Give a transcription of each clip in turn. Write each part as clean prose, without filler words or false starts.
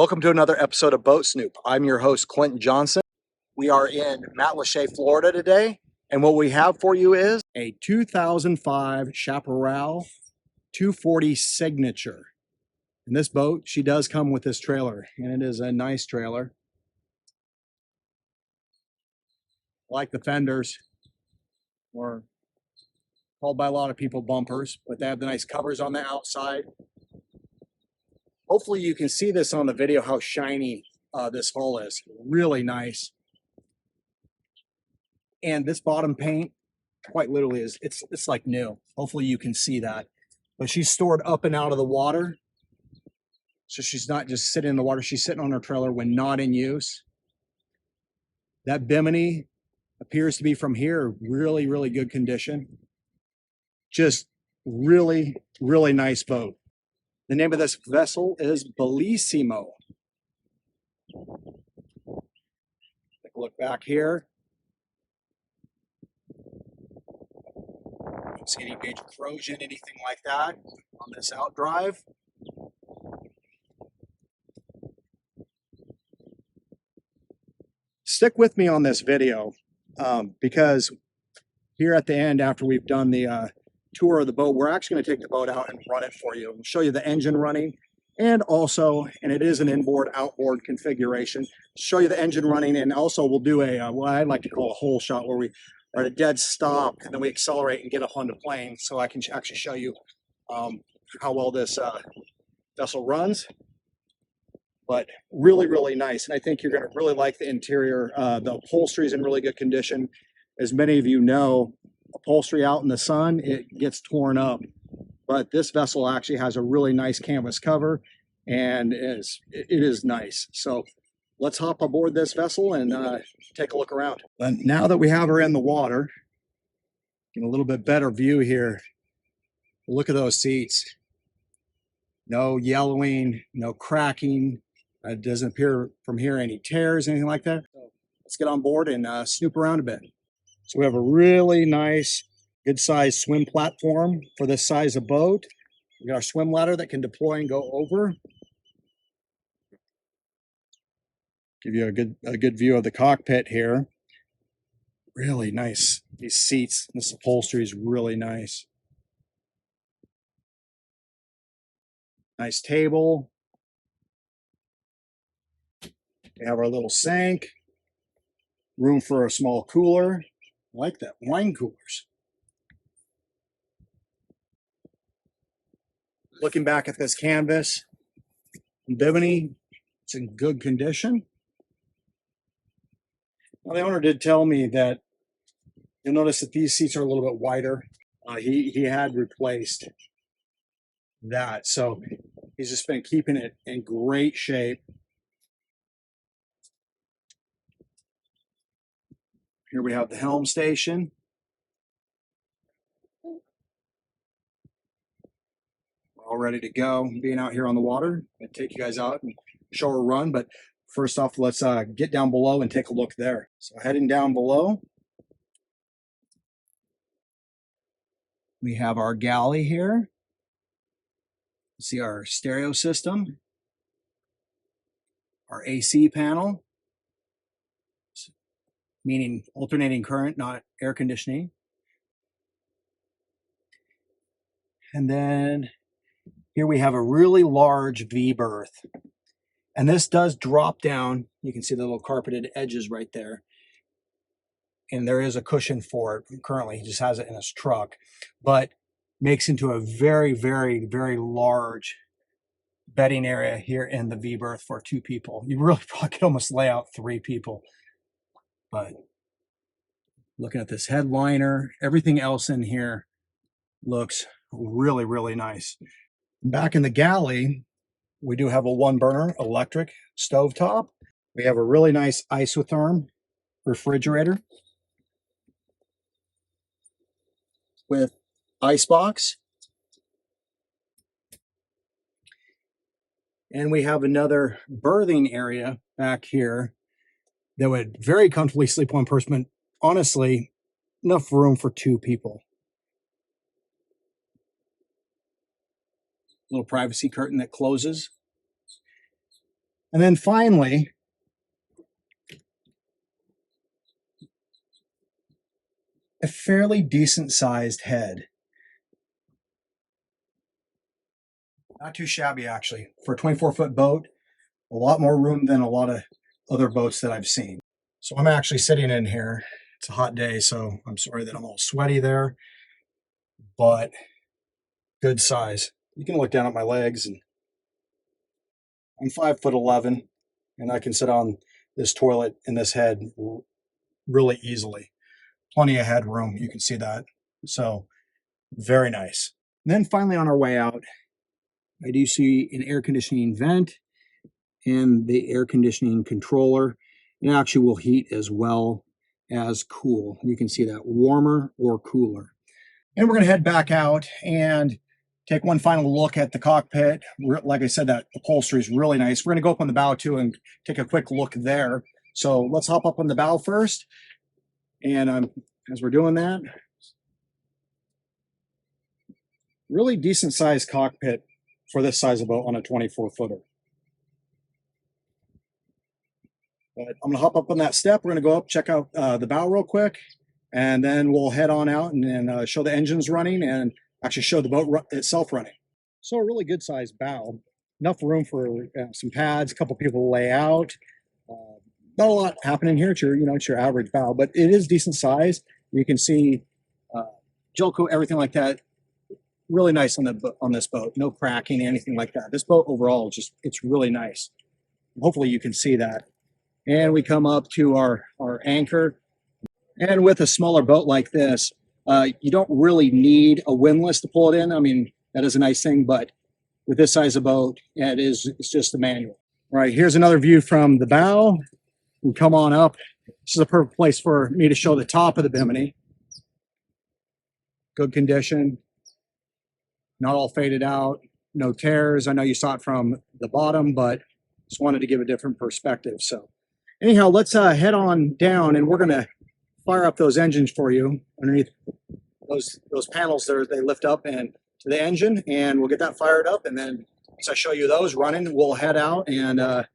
Welcome to another episode of Boat Snoop. I'm your host, Quentin Johnson. We are in Matlacha, Florida today, and what we have for you is a 2005 Chaparral 240 Signature. And this boat, she does come with this trailer, and it is a nice trailer. Like the fenders, or called by a lot of people bumpers, but they have the nice covers on the outside. Hopefully you can see this on the video, how shiny this hull is. Really nice. And this bottom paint, quite literally, it's like new. Hopefully you can see that. But she's stored up and out of the water. So she's not just sitting in the water, she's sitting on her trailer when not in use. That bimini appears to be from here, really, really good condition. Just really, really nice boat. The name of this vessel is Bellissimo. Take a look back here. Don't see any major corrosion, anything like that on this outdrive. Stick with me on this video because here at the end, after we've done the tour of the boat, we're actually going to take the boat out and run it for you. We'll show you the engine running, and also, and it is an inboard outboard configuration, show you the engine running, and also we'll do a what I like to call a hole shot, where we are at a dead stop and then we accelerate and get up on the plane, so I can actually show you how well this vessel runs. But really, really nice, and I think you're going to really like the interior. The upholstery is in really good condition. As many of you know, upholstery out in the sun, it gets torn up, but this vessel actually has a really nice canvas cover, and it is nice. So let's hop aboard this vessel and take a look around. And now that we have her in the water, get a little bit better view here. Look at those seats. No yellowing, no cracking. It doesn't appear from here any tears, anything like that. So let's get on board and snoop around a bit. So we have a really nice, good sized swim platform for this size of boat. We got our swim ladder that can deploy and go over. Give you a good view of the cockpit here. Really nice. These seats, this upholstery is really nice. Nice table. We have our little sink. Room for a small cooler. I like that, wine coolers. Looking back at this canvas, bimini, it's in good condition. Now, the owner did tell me that you'll notice that these seats are a little bit wider. He had replaced that, so he's just been keeping it in great shape. Here we have the helm station. We're all ready to go. Being out here on the water, I'm gonna take you guys out and show her run. But first off, let's get down below and take a look there. So heading down below, we have our galley here. See our stereo system, our AC panel, meaning alternating current, not air conditioning. And then here we have a really large V berth. And this does drop down. You can see the little carpeted edges right there. And there is a cushion for it. Currently, he just has it in his truck. But makes into a very, very, very large bedding area here in the V berth for 2 people. You really probably could almost lay out 3 people. But looking at this headliner, everything else in here looks really, really nice. Back in the galley, we do have a 1-burner electric stovetop. We have a really nice isotherm refrigerator with icebox. And we have another berthing area back here that would very comfortably sleep one person, but honestly, enough room for 2 people. Little privacy curtain that closes. And then finally, a fairly decent sized head. Not too shabby, actually. For a 24-foot boat, a lot more room than a lot of other boats that I've seen. So I'm actually sitting in here. It's a hot day, so I'm sorry that I'm all sweaty there, but good size. You can look down at my legs, and I'm 5'11", and I can sit on this toilet in this head really easily. Plenty of headroom, you can see that. So very nice. And then finally on our way out, I do see an air conditioning vent and the air conditioning controller. It actually will heat as well as cool. You can see that, warmer or cooler. And we're going to head back out and take one final look at the cockpit. Like I said, that upholstery is really nice. We're going to go up on the bow too and take a quick look there. So let's hop up on the bow first. And as we're doing that, really decent sized cockpit for this size of boat on a 24-footer. But I'm going to hop up on that step. We're going to go up, check out the bow real quick, and then we'll head on out and show the engines running and actually show the boat itself running. So a really good sized bow. Enough room for some pads, a couple people to lay out. Not a lot happening here. It's your average bow, but it is decent size. You can see gel coat, everything like that. Really nice on this boat. No cracking, anything like that. This boat overall, it's really nice. Hopefully you can see that. And we come up to our anchor. And with a smaller boat like this, you don't really need a windlass to pull it in. I mean, that is a nice thing, but with this size of boat, yeah, it's just a manual. All right, here's another view from the bow. We come on up. This is a perfect place for me to show the top of the bimini. Good condition. Not all faded out, no tears. I know you saw it from the bottom, but just wanted to give a different perspective. So anyhow, let's head on down, and we're going to fire up those engines for you. Underneath those panels there, they lift up and to the engine, and we'll get that fired up. And then once I show you those running, we'll head out and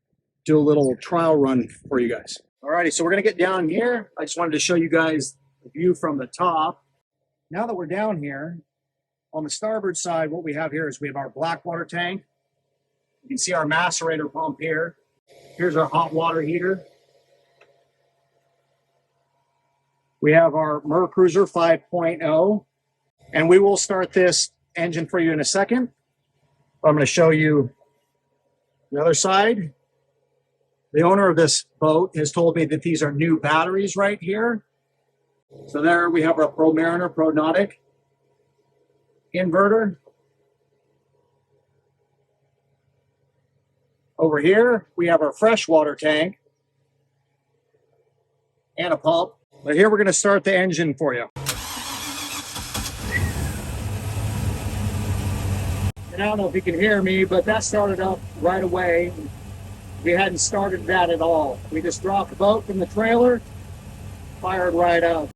do a little trial run for you guys. Alrighty, so we're going to get down here. I just wanted to show you guys the view from the top. Now that we're down here, on the starboard side, what we have here is we have our black water tank. You can see our macerator pump here. Here's our hot water heater. We have our Mercruiser 5.0, and we will start this engine for you in a second. I'm going to show you the other side. The owner of this boat has told me that these are new batteries right here. So there we have our Pro Mariner, Pro Nautic inverter. Over here, we have our freshwater tank and a pump. But here we're going to start the engine for you. And I don't know if you can hear me, but that started up right away. We hadn't started that at all. We just dropped the boat from the trailer, fired right up.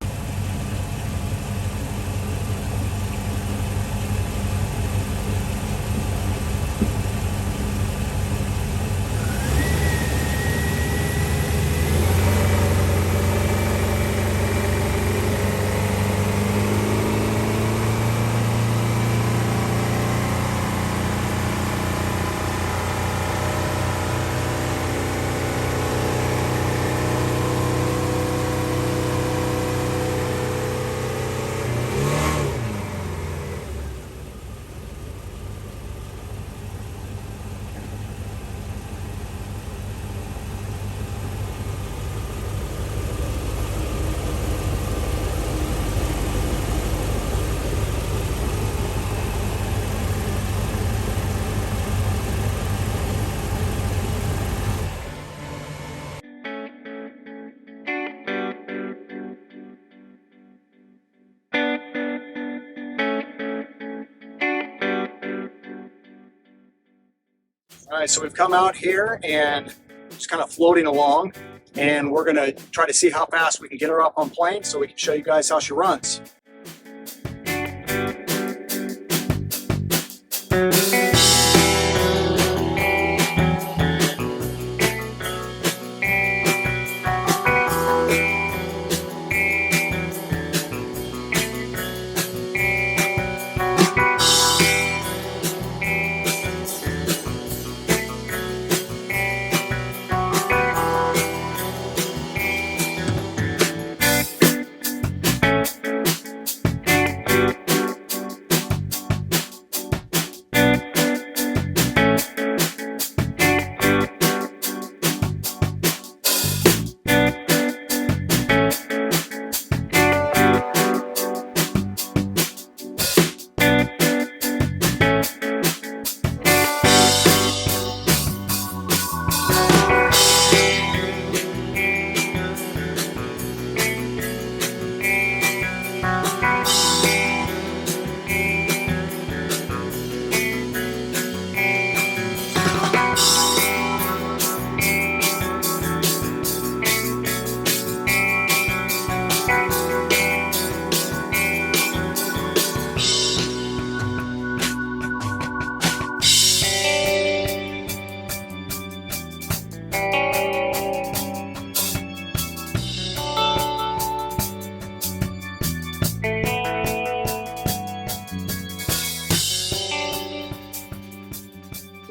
All right, so we've come out here and just kind of floating along, and we're gonna try to see how fast we can get her up on plane so we can show you guys how she runs.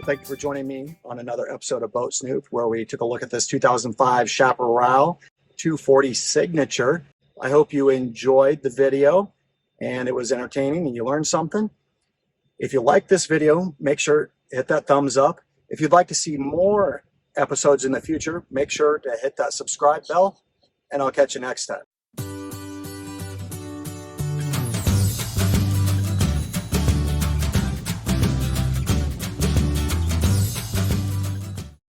thank you for joining me on another episode of Boat Snoop, where we took a look at this 2005 Chaparral 240 Signature. I hope you enjoyed the video and it was entertaining and you learned something. If you like this video, make sure to hit that thumbs up. If you'd like to see more episodes in the future, make sure to hit that subscribe bell, and I'll catch you next time.